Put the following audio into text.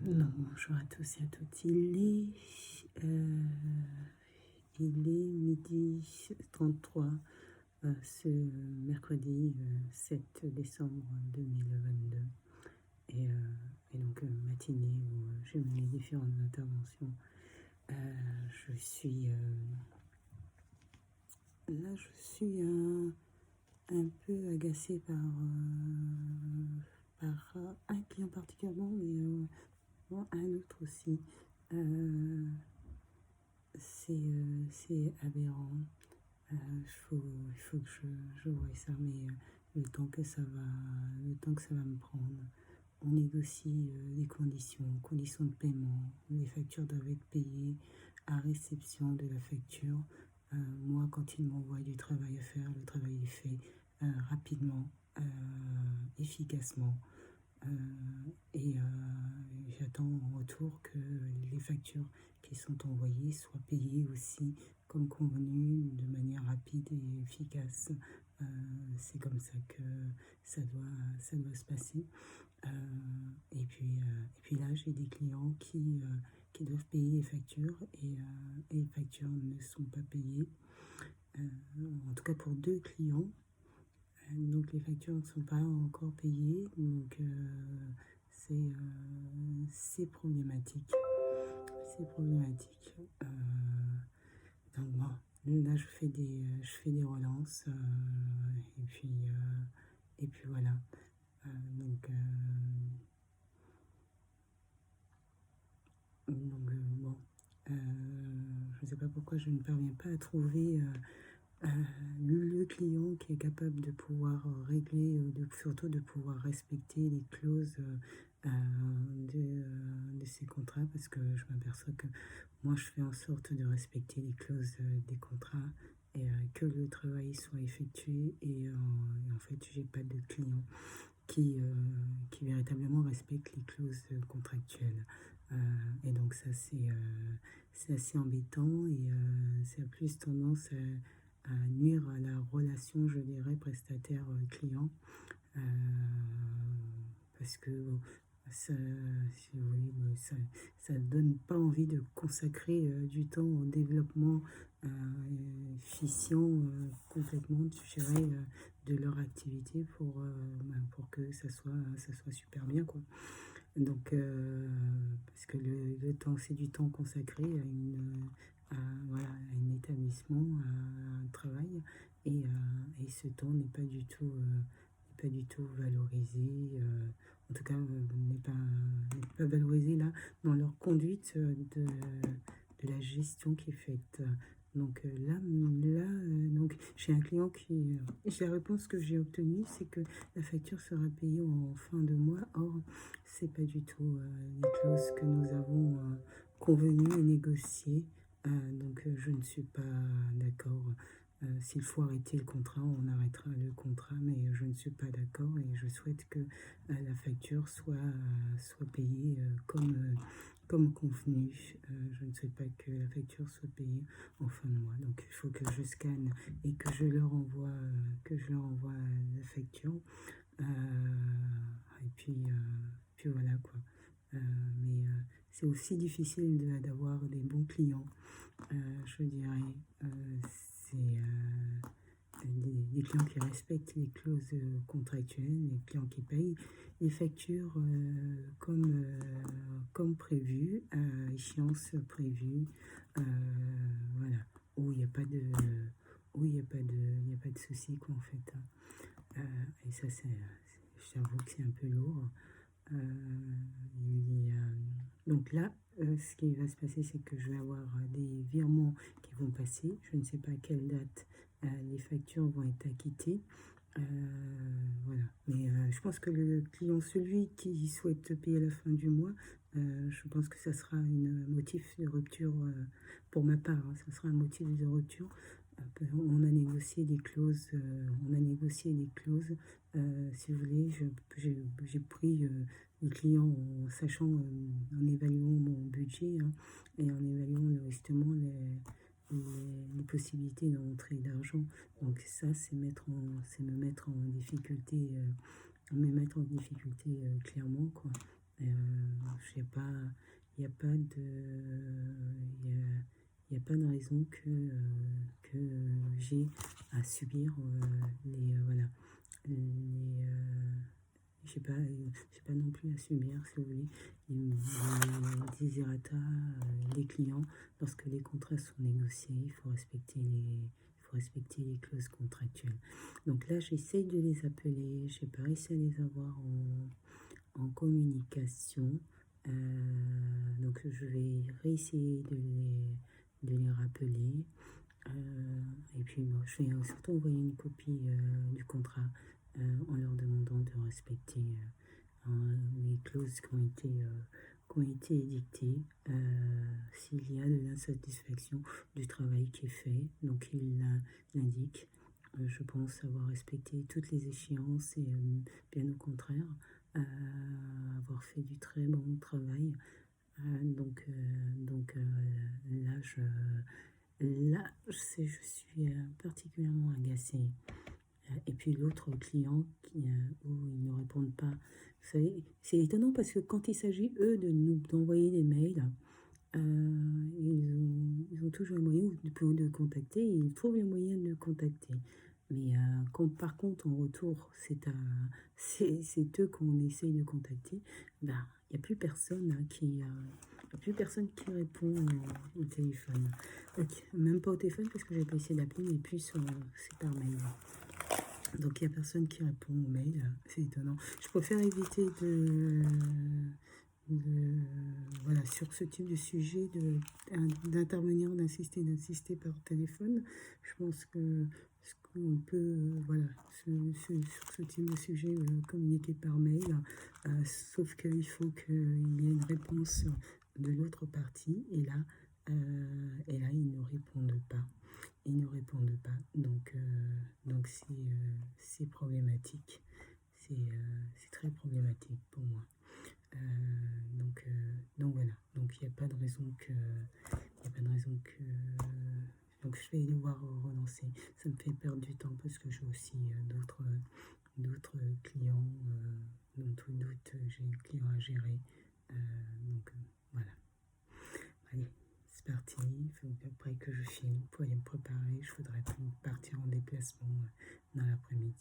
Non, bonjour à tous et à toutes. Il est midi 33 ce mercredi 7 décembre 2022. Et donc, matinée où j'ai mené différentes interventions. Je suis là, je suis un peu agacée par un client particulièrement, mais bon, un autre aussi. C'est aberrant. Il faut que je vois ça, mais le temps que ça va me prendre. On négocie les conditions de paiement. Les factures doivent être payées à réception de la facture. Moi, quand il m'envoie du travail à faire, le travail est fait rapidement, efficacement. Et j'attends en retour que les factures qui sont envoyées soient payées aussi comme convenu, de manière rapide et efficace. C'est comme ça que ça doit se passer. Et puis là, j'ai des clients qui doivent payer les factures et les factures ne sont pas payées. En tout cas pour deux clients. Donc les factures ne sont pas encore payées, donc c'est problématique. C'est problématique. Donc bon, là je fais des relances et puis voilà. Donc bon, je ne sais pas pourquoi je ne parviens pas à trouver le client qui est capable de pouvoir régler, surtout de pouvoir respecter les clauses de ces contrats, parce que je m'aperçois que moi je fais en sorte de respecter les clauses des contrats et que le travail soit effectué et en fait j'ai pas de client qui véritablement respecte les clauses contractuelles. Et donc ça c'est assez embêtant et ça a plus tendance à nuire à la relation, je dirais, prestataire-client. Parce que ça, si vous voulez, ça ne donne pas envie de consacrer du temps au développement efficient complètement, je dirais, de leur activité pour que ça soit super bien, quoi. Donc, parce que le temps, c'est du temps consacré voilà, à un établissement, à un travail, et ce temps n'est pas du tout valorisé, en tout cas n'est pas valorisé là dans leur conduite de la gestion qui est faite. Donc donc j'ai un client la réponse que j'ai obtenue, c'est que la facture sera payée en fin de mois. Or, c'est pas du tout les clauses que nous avons convenues et négociées. Donc, je ne suis pas d'accord. S'il faut arrêter le contrat, on arrêtera le contrat, mais je ne suis pas d'accord et je souhaite que la facture soit payée comme convenu. Je ne souhaite pas que la facture soit payée en fin de mois. Donc, il faut que je scanne et que je leur envoie la facture. Puis voilà quoi. C'est aussi difficile d'avoir des bons clients, je dirais. C'est des clients qui respectent les clauses contractuelles, les clients qui payent les factures comme prévu, à échéance prévue, voilà, où il n'y a pas de il n'y a pas de souci quoi en fait. Et ça j'avoue que c'est un peu lourd. Il y a- Donc là, ce qui va se passer, c'est que je vais avoir des virements qui vont passer. Je ne sais pas à quelle date les factures vont être acquittées. Voilà. Mais je pense que le client, celui qui souhaite payer à la fin du mois, je pense que ça sera un motif de rupture pour ma part. Ça sera un motif de rupture. On a négocié des clauses. Si vous voulez, j'ai pris le client en sachant, en évaluant mon budget et en évaluant justement les possibilités d'entrée d'argent. Donc ça, c'est me mettre en difficulté, clairement, quoi. J'ai pas, il n'y a pas de, il y a, il y a pas de raison que j'ai à subir voilà, les, j'ai pas non plus à subir, si vous voulez, les desiderata des clients. Lorsque les contrats sont négociés, il faut respecter les clauses contractuelles. Donc là, j'essaye de les appeler, j'ai pas réussi à les avoir en communication. Donc je vais réessayer de les rappeler. Et puis bon, je vais surtout envoyer une copie du contrat en leur demandant de respecter les clauses qui ont été édictées. S'il y a de l'insatisfaction du travail qui est fait, donc il l'indique. Je pense avoir respecté toutes les échéances et bien au contraire, avoir fait du très bon travail. Là, je suis particulièrement agacée. Et puis l'autre client où ils ne répondent pas. Vous savez, c'est étonnant parce que quand il s'agit, eux, d'envoyer des mails, ils ont toujours le moyen de contacter, ils trouvent le moyen de contacter. Mais quand par contre en retour, c'est eux qu'on essaye de contacter, ben, il n'y a plus personne y a plus personne qui répond au téléphone. Donc, même pas au téléphone parce que j'ai pas essayé d'appeler, mais plus c'est par mail. Donc il n'y a personne qui répond aux mails, c'est étonnant. Je préfère éviter voilà, sur ce type de sujet d'intervenir, d'insister par téléphone. Je pense que ce qu'on peut, voilà, sur ce type de sujet, communiquer par mail, sauf qu'il faut qu'il y ait une réponse de l'autre partie, et là, ils ne répondent pas. Ils ne répondent pas, donc c'est problématique. C'est très problématique pour moi. Donc voilà. Donc il n'y a pas de raison que, il y a pas de raison que. Donc je vais devoir relancer. Ça me fait perdre du temps parce que j'ai aussi d'autres clients, j'ai des clients à gérer. Voilà. Allez, c'est parti. Il faut après que je filme pour aller me préparer. Je voudrais partir en déplacement dans l'après-midi.